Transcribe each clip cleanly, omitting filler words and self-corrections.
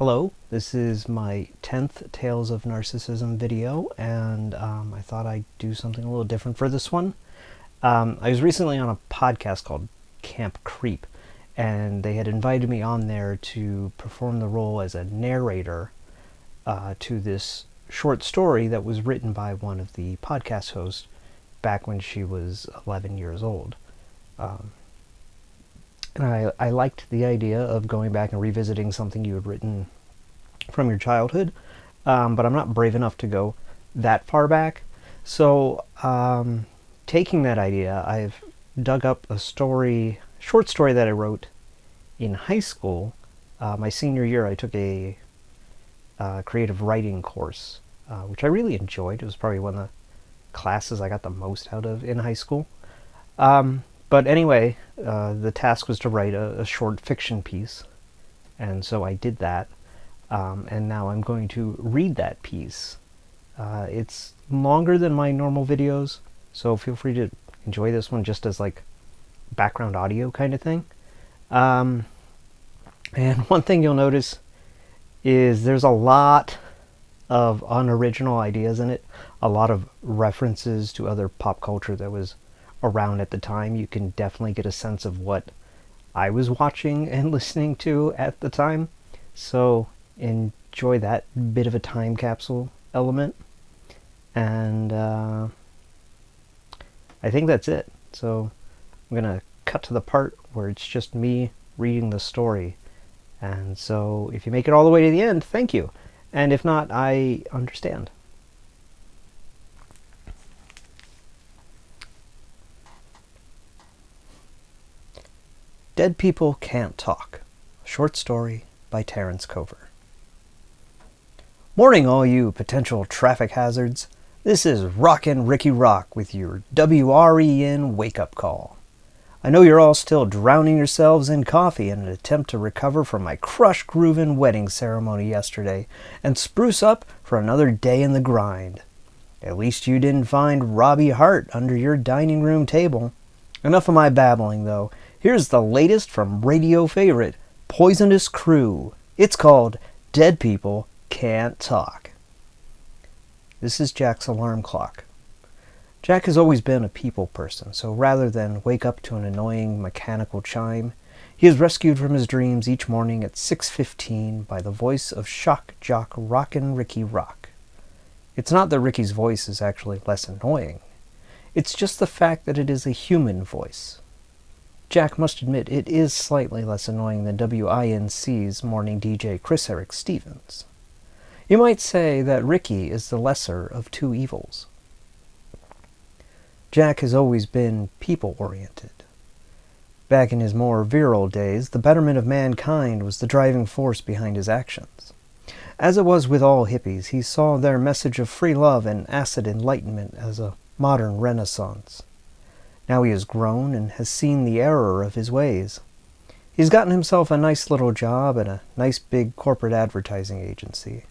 Hello, this is my 10th Tales of Narcissism video, and I thought I'd do something a little different for this one. I was recently on a podcast called Camp Creep, and they had invited me on there to perform the role as a narrator to this short story that was written by one of the podcast hosts back when she was 11 years old. And I liked the idea of going back and revisiting something you had written from your childhood, but I'm not brave enough to go that far back. So, taking that idea, I've dug up a short story that I wrote in high school. My senior year, I took a creative writing course, which I really enjoyed. It was probably one of the classes I got the most out of in high school. But anyway, the task was to write a short fiction piece, and so I did that, and now I'm going to read that piece. It's longer than my normal videos, so feel free to enjoy this one just as like background audio kind of thing. And one thing you'll notice is there's a lot of unoriginal ideas in it, a lot of references to other pop culture that was around at the time. You can definitely get a sense of what I was watching and listening to at the time. So enjoy that bit of a time capsule element. And I think that's it. So I'm going to cut to the part where it's just me reading the story. And so if you make it all the way to the end, thank you. And if not, I understand. Dead People Can't Talk, a short story by Terrence Cover. Morning, all you potential traffic hazards. This is Rockin' Ricky Rock with your WREN wake-up call. I know you're all still drowning yourselves in coffee in an attempt to recover from my crush-groovin' wedding ceremony yesterday and spruce up for another day in the grind. At least you didn't find Robbie Hart under your dining room table. Enough of my babbling, though. Here's the latest from radio favorite, Poisonous Crew. It's called Dead People Can't Talk. This is Jack's alarm clock. Jack has always been a people person, so rather than wake up to an annoying mechanical chime, he is rescued from his dreams each morning at 6:15 by the voice of shock jock Rockin' Ricky Rock. It's not that Ricky's voice is actually less annoying. It's just the fact that it is a human voice. Jack must admit it is slightly less annoying than WINC's morning DJ Chris Eric Stevens. You might say that Ricky is the lesser of two evils. Jack has always been people-oriented. Back in his more virile days, the betterment of mankind was the driving force behind his actions. As it was with all hippies, he saw their message of free love and acid enlightenment as a modern renaissance. Now he has grown and has seen the error of his ways. He's gotten himself a nice little job at a nice big corporate advertising agency.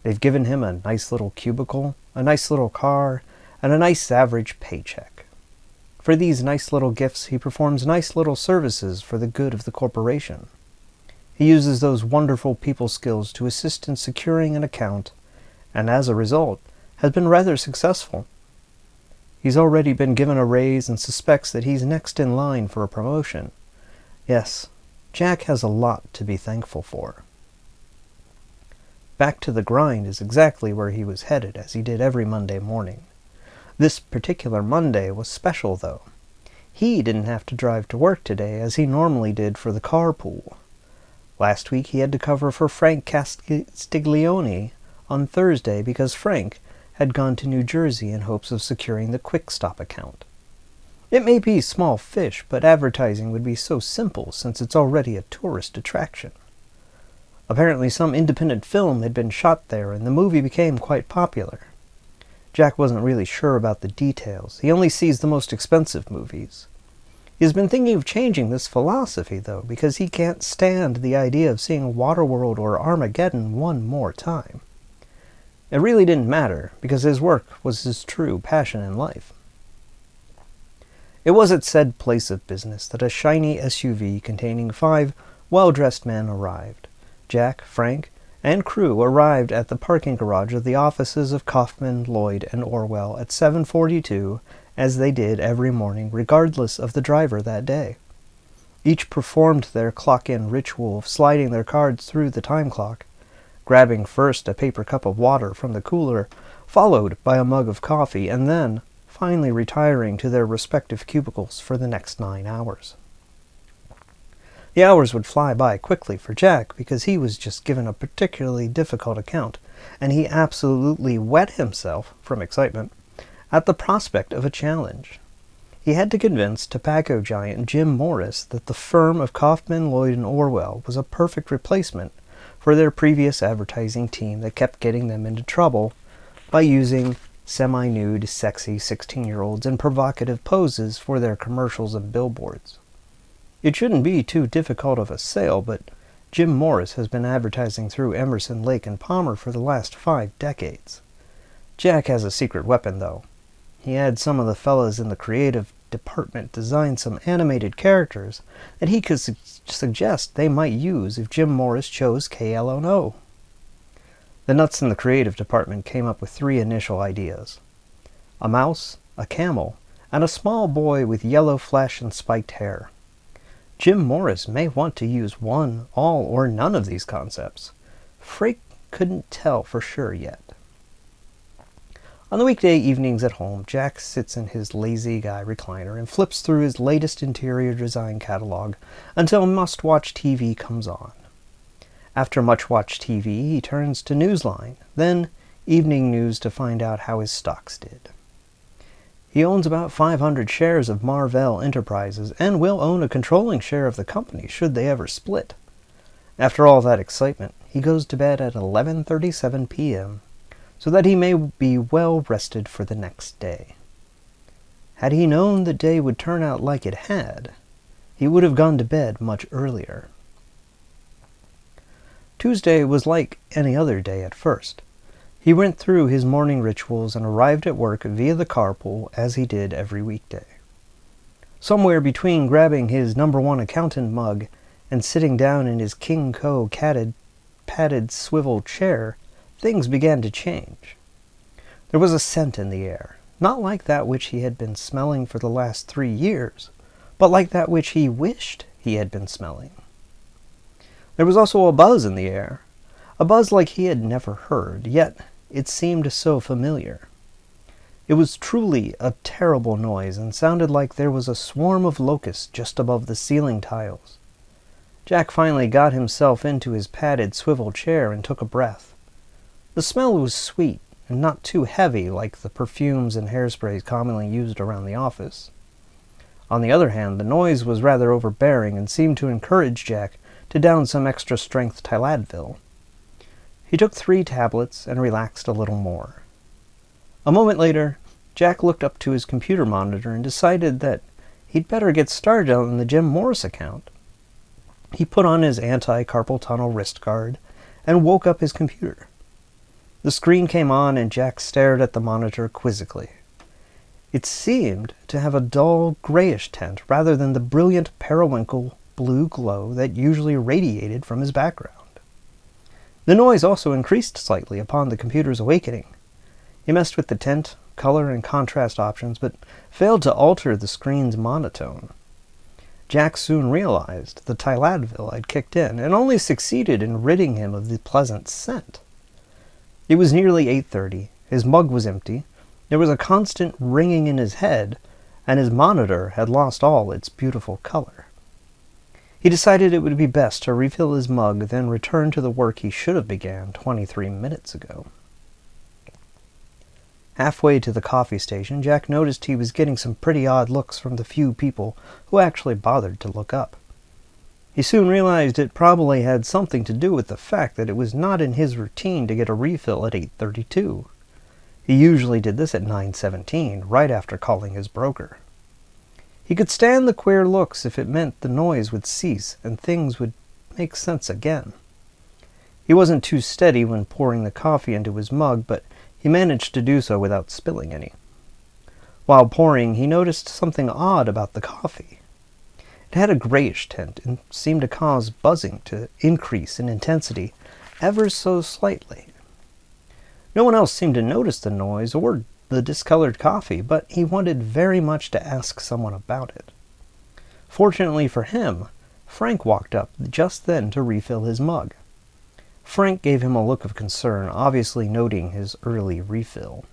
They've given him a nice little cubicle, a nice little car, and a nice average paycheck. For these nice little gifts, he performs nice little services for the good of the corporation. He uses those wonderful people skills to assist in securing an account, and as a result, has been rather successful. He's already been given a raise and suspects that he's next in line for a promotion. Yes, Jack has a lot to be thankful for. Back to the grind is exactly where he was headed, as he did every Monday morning. This particular Monday was special, though. He didn't have to drive to work today, as he normally did for the carpool. Last week he had to cover for Frank Castiglione on Thursday because Frank had gone to New Jersey in hopes of securing the Quick Stop account. It may be small fish, but advertising would be so simple since it's already a tourist attraction. Apparently some independent film had been shot there and the movie became quite popular. Jack wasn't really sure about the details. He only sees the most expensive movies. He has been thinking of changing this philosophy, though, because he can't stand the idea of seeing Waterworld or Armageddon one more time. It really didn't matter, because his work was his true passion in life. It was at said place of business that a shiny SUV containing 5 well-dressed men arrived. Jack, Frank, and crew arrived at the parking garage of the offices of Kaufman, Lloyd, and Orwell at 7:42, as they did every morning, regardless of the driver that day. Each performed their clock-in ritual of sliding their cards through the time clock, grabbing first a paper cup of water from the cooler, followed by a mug of coffee, and then finally retiring to their respective cubicles for the next 9 hours. The hours would fly by quickly for Jack because he was just given a particularly difficult account, and he absolutely wet himself from excitement at the prospect of a challenge. He had to convince tobacco giant Jim Morris that the firm of Kaufman, Lloyd, and Orwell was a perfect replacement for their previous advertising team that kept getting them into trouble by using semi-nude, sexy 16-year-olds in provocative poses for their commercials and billboards. It shouldn't be too difficult of a sale, but Jim Morris has been advertising through Emerson, Lake & Palmer for the last 5 decades. Jack has a secret weapon, though. He had some of the fellas in the creative department design some animated characters that he could suggest they might use if Jim Morris chose KLO. The nuts in the creative department came up with 3 initial ideas: a mouse, a camel, and a small boy with yellow flesh and spiked hair. Jim Morris may want to use one, all, or none of these concepts. Frake couldn't tell for sure yet. On the weekday evenings at home, Jack sits in his lazy guy recliner and flips through his latest interior design catalog until must-watch TV comes on. After much-watch TV, he turns to Newsline, then Evening News to find out how his stocks did. He owns about 500 shares of Marvell Enterprises and will own a controlling share of the company should they ever split. After all that excitement, he goes to bed at 11:37 p.m. so that he may be well rested for the next day. Had he known the day would turn out like it had, he would have gone to bed much earlier. Tuesday was like any other day at first. He went through his morning rituals and arrived at work via the carpool as he did every weekday. Somewhere between grabbing his #1 accountant mug and sitting down in his King Co. padded swivel chair, things began to change. There was a scent in the air, not like that which he had been smelling for the last 3 years, but like that which he wished he had been smelling. There was also a buzz in the air, a buzz like he had never heard, yet it seemed so familiar. It was truly a terrible noise and sounded like there was a swarm of locusts just above the ceiling tiles. Jack finally got himself into his padded swivel chair and took a breath. The smell was sweet and not too heavy like the perfumes and hairsprays commonly used around the office. On the other hand, the noise was rather overbearing and seemed to encourage Jack to down some extra-strength Tyladvil. He took 3 tablets and relaxed a little more. A moment later, Jack looked up to his computer monitor and decided that he'd better get started on the Jim Morris account. He put on his anti-carpal tunnel wrist guard and woke up his computer. The screen came on and Jack stared at the monitor quizzically. It seemed to have a dull, grayish tint rather than the brilliant periwinkle blue glow that usually radiated from his background. The noise also increased slightly upon the computer's awakening. He messed with the tint, color, and contrast options, but failed to alter the screen's monotone. Jack soon realized the Tyladvil had kicked in, and only succeeded in ridding him of the pleasant scent. It was nearly 8:30, his mug was empty, there was a constant ringing in his head, and his monitor had lost all its beautiful color. He decided it would be best to refill his mug, then return to the work he should have began 23 minutes ago. Halfway to the coffee station, Jack noticed he was getting some pretty odd looks from the few people who actually bothered to look up. He soon realized it probably had something to do with the fact that it was not in his routine to get a refill at 8:32. He usually did this at 9:17, right after calling his broker. He could stand the queer looks if it meant the noise would cease and things would make sense again. He wasn't too steady when pouring the coffee into his mug, but he managed to do so without spilling any. While pouring, he noticed something odd about the coffee. It had a grayish tint and seemed to cause buzzing to increase in intensity ever so slightly. No one else seemed to notice the noise or the discolored coffee, but he wanted very much to ask someone about it. Fortunately for him, Frank walked up just then to refill his mug. Frank gave him a look of concern, obviously noting his early refill.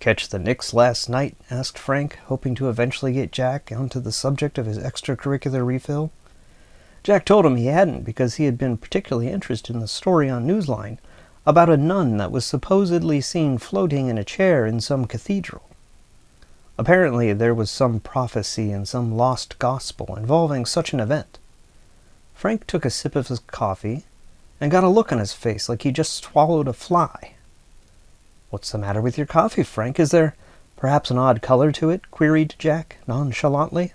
"Catch the Knicks last night?" asked Frank, hoping to eventually get Jack onto the subject of his extracurricular refill. Jack told him he hadn't because he had been particularly interested in the story on Newsline about a nun that was supposedly seen floating in a chair in some cathedral. Apparently there was some prophecy in some lost gospel involving such an event. Frank took a sip of his coffee and got a look on his face like he just swallowed a fly. "What's the matter with your coffee, Frank? Is there perhaps an odd color to it?" queried Jack nonchalantly.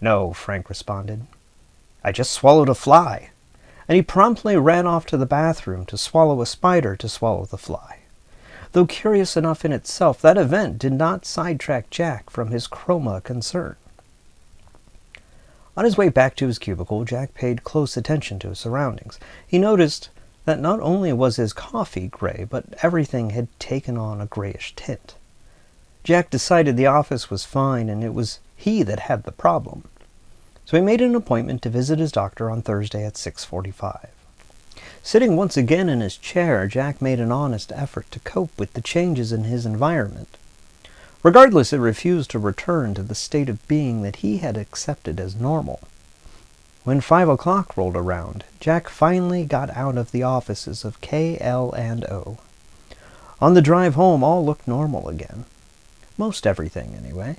"No," Frank responded. "I just swallowed a fly." And he promptly ran off to the bathroom to swallow a spider to swallow the fly. Though curious enough in itself, that event did not sidetrack Jack from his chroma concern. On his way back to his cubicle, Jack paid close attention to his surroundings. He noticed that not only was his coffee gray, but everything had taken on a grayish tint. Jack decided the office was fine and it was he that had the problem. So he made an appointment to visit his doctor on Thursday at 6:45. Sitting once again in his chair, Jack made an honest effort to cope with the changes in his environment. Regardless, it refused to return to the state of being that he had accepted as normal. When 5 o'clock rolled around, Jack finally got out of the offices of K.L.&O. On the drive home, all looked normal again. Most everything, anyway.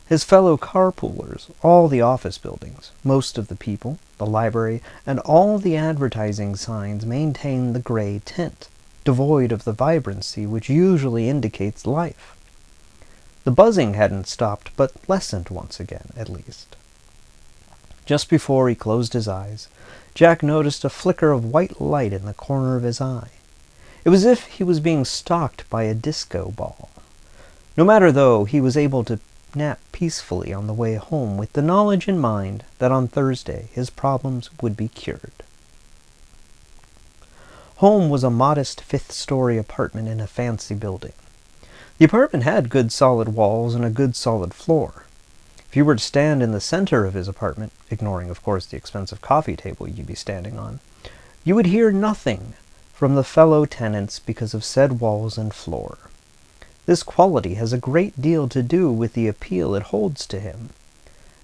His fellow carpoolers, all the office buildings, most of the people, the library, and all the advertising signs maintained the gray tint, devoid of the vibrancy which usually indicates life. The buzzing hadn't stopped, but lessened once again, at least. Just before he closed his eyes, Jack noticed a flicker of white light in the corner of his eye. It was as if he was being stalked by a disco ball. No matter, though, he was able to nap peacefully on the way home with the knowledge in mind that on Thursday his problems would be cured. Home was a modest fifth-story apartment in a fancy building. The apartment had good solid walls and a good solid floor. If you were to stand in the center of his apartment, ignoring of course the expensive coffee table you'd be standing on, you would hear nothing from the fellow tenants because of said walls and floor. This quality has a great deal to do with the appeal it holds to him.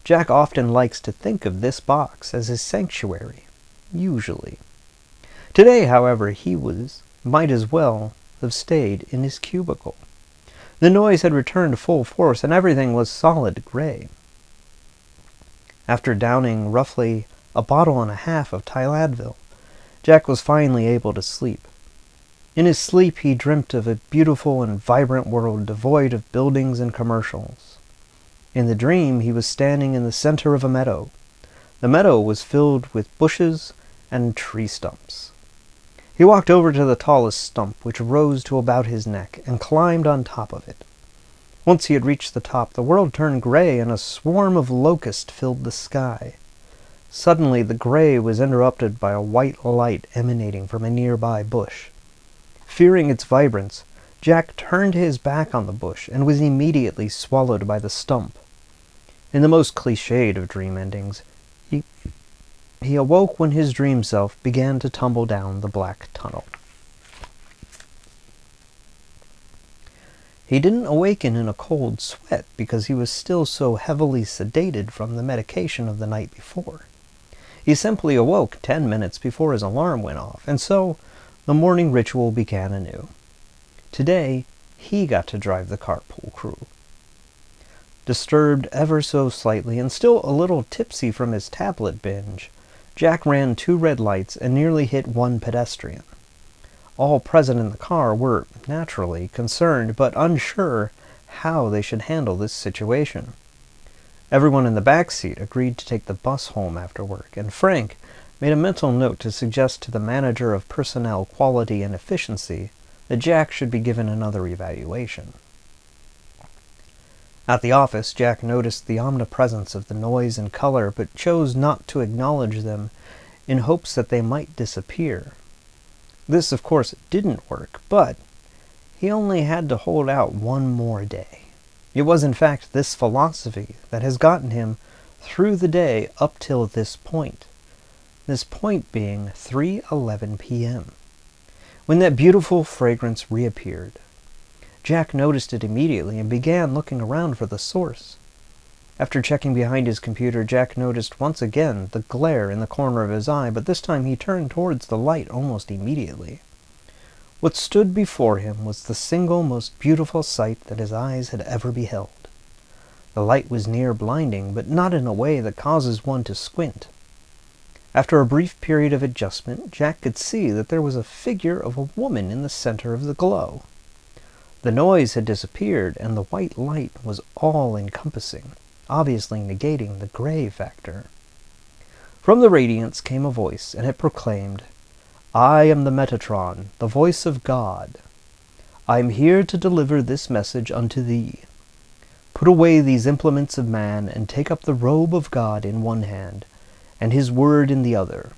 Jack often likes to think of this box as his sanctuary, usually. Today, however, he might as well have stayed in his cubicle. The noise had returned full force, and everything was solid gray. After downing roughly a bottle and a half of Tyladvil, Jack was finally able to sleep. In his sleep, he dreamt of a beautiful and vibrant world devoid of buildings and commercials. In the dream, he was standing in the center of a meadow. The meadow was filled with bushes and tree stumps. He walked over to the tallest stump, which rose to about his neck, and climbed on top of it. Once he had reached the top, the world turned gray, and a swarm of locusts filled the sky. Suddenly, the gray was interrupted by a white light emanating from a nearby bush. Fearing its vibrance, Jack turned his back on the bush and was immediately swallowed by the stump. In the most cliched of dream endings, he awoke when his dream self began to tumble down the black tunnel. He didn't awaken in a cold sweat because he was still so heavily sedated from the medication of the night before. He simply awoke 10 minutes before his alarm went off, and so the morning ritual began anew. Today, he got to drive the carpool crew. Disturbed ever so slightly and still a little tipsy from his tablet binge, Jack ran 2 red lights and nearly hit 1 pedestrian. All present in the car were, naturally, concerned but unsure how they should handle this situation. Everyone in the back seat agreed to take the bus home after work, and Frank made a mental note to suggest to the manager of personnel quality and efficiency that Jack should be given another evaluation. At the office, Jack noticed the omnipresence of the noise and color, but chose not to acknowledge them in hopes that they might disappear. This, of course, didn't work, but he only had to hold out one more day. It was, in fact, this philosophy that has gotten him through the day up till this point. This point being 3:11 p.m., when that beautiful fragrance reappeared. Jack noticed it immediately and began looking around for the source. After checking behind his computer, Jack noticed once again the glare in the corner of his eye, but this time he turned towards the light almost immediately. What stood before him was the single most beautiful sight that his eyes had ever beheld. The light was near blinding, but not in a way that causes one to squint. After a brief period of adjustment, Jack could see that there was a figure of a woman in the center of the glow. The noise had disappeared, and the white light was all-encompassing, obviously negating the gray factor. From the radiance came a voice, and it proclaimed, "I am the Metatron, the voice of God. I am here to deliver this message unto thee. Put away these implements of man, and take up the robe of God in one hand, and his word in the other.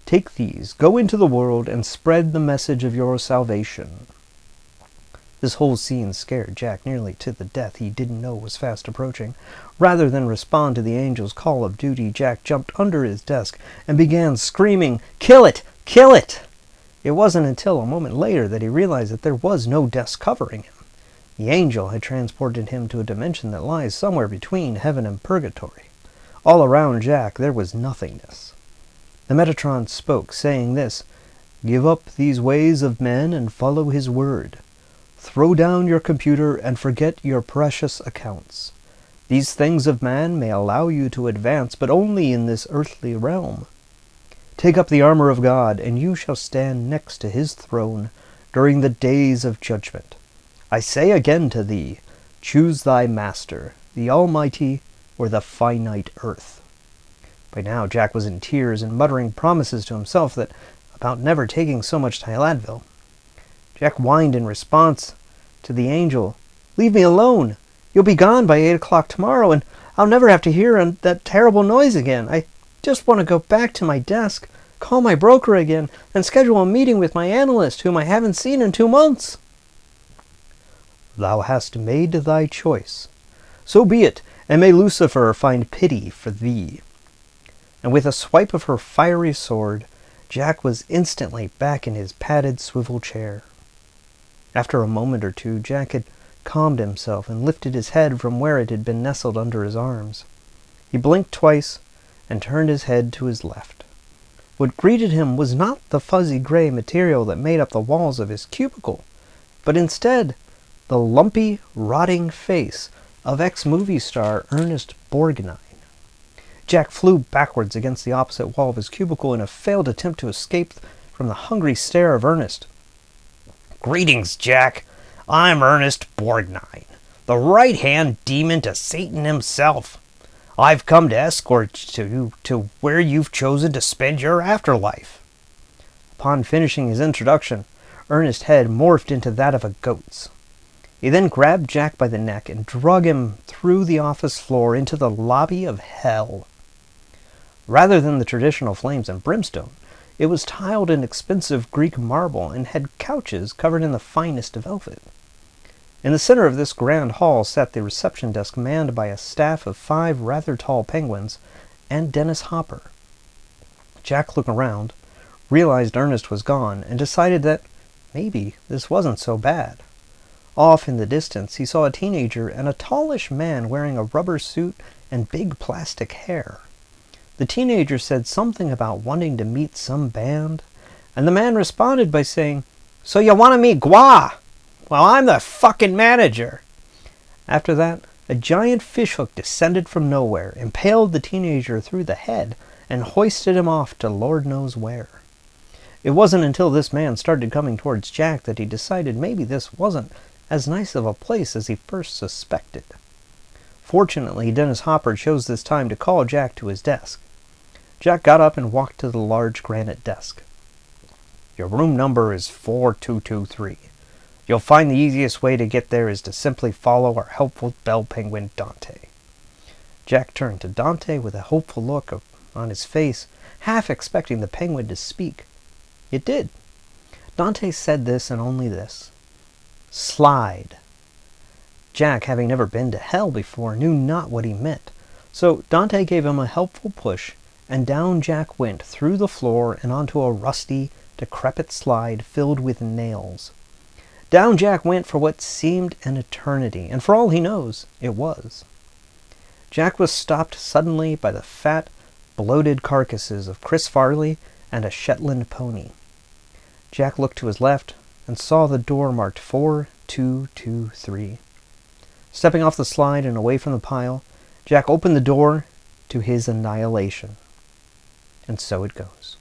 Take these, go into the world, and spread the message of your salvation." This whole scene scared Jack nearly to the death he didn't know was fast approaching. Rather than respond to the angel's call of duty, Jack jumped under his desk and began screaming, "Kill it! Kill it!" It wasn't until a moment later that he realized that there was no desk covering him. The angel had transported him to a dimension that lies somewhere between heaven and purgatory. All around Jack there was nothingness. The Metatron spoke, saying this, "Give up these ways of men and follow his word. Throw down your computer and forget your precious accounts. These things of man may allow you to advance, but only in this earthly realm. Take up the armor of God, and you shall stand next to his throne during the days of judgment. I say again to thee, choose thy master, the Almighty or the finite earth." By now Jack was in tears and muttering promises to himself about never taking so much Tyladvil. Jack whined in response to the angel, "Leave me alone. You'll be gone by 8 o'clock tomorrow, and I'll never have to hear that terrible noise again. I just want to go back to my desk, call my broker again, and schedule a meeting with my analyst, whom I haven't seen in 2 months." "Thou hast made thy choice. So be it, and may Lucifer find pity for thee." And with a swipe of her fiery sword, Jack was instantly back in his padded swivel chair. After a moment or two, Jack had calmed himself and lifted his head from where it had been nestled under his arms. He blinked twice and turned his head to his left. What greeted him was not the fuzzy gray material that made up the walls of his cubicle, but instead the lumpy, rotting face of ex-movie star Ernest Borgnine. Jack flew backwards against the opposite wall of his cubicle in a failed attempt to escape from the hungry stare of Ernest. "Greetings, Jack. I'm Ernest Borgnine, the right-hand demon to Satan himself. I've come to escort you to where you've chosen to spend your afterlife." Upon finishing his introduction, Ernest's head morphed into that of a goat's. He then grabbed Jack by the neck and dragged him through the office floor into the lobby of hell. Rather than the traditional flames and brimstone, it was tiled in expensive Greek marble and had couches covered in the finest velvet. In the center of this grand hall sat the reception desk manned by a staff of 5 rather tall penguins and Dennis Hopper. Jack looked around, realized Ernest was gone, and decided that maybe this wasn't so bad. Off in the distance, he saw a teenager and a tallish man wearing a rubber suit and big plastic hair. The teenager said something about wanting to meet some band, and the man responded by saying, "So you want to meet Gua? Well, I'm the fucking manager." After that, a giant fishhook descended from nowhere, impaled the teenager through the head, and hoisted him off to Lord knows where. It wasn't until this man started coming towards Jack that he decided maybe this wasn't as nice of a place as he first suspected. Fortunately, Dennis Hopper chose this time to call Jack to his desk. Jack got up and walked to the large granite desk. "Your room number is 4223. You'll find the easiest way to get there is to simply follow our helpful bell penguin, Dante." Jack turned to Dante with a hopeful look on his face, half expecting the penguin to speak. It did. Dante said this and only this. Slide. Jack, having never been to hell before, knew not what he meant. So Dante gave him a helpful push, and down Jack went through the floor and onto a rusty, decrepit slide filled with nails. Down Jack went for what seemed an eternity, and for all he knows, it was. Jack was stopped suddenly by the fat, bloated carcasses of Chris Farley and a Shetland pony. Jack looked to his left and saw the door marked 4223. Stepping off the slide and away from the pile, Jack opened the door to his annihilation. And so it goes.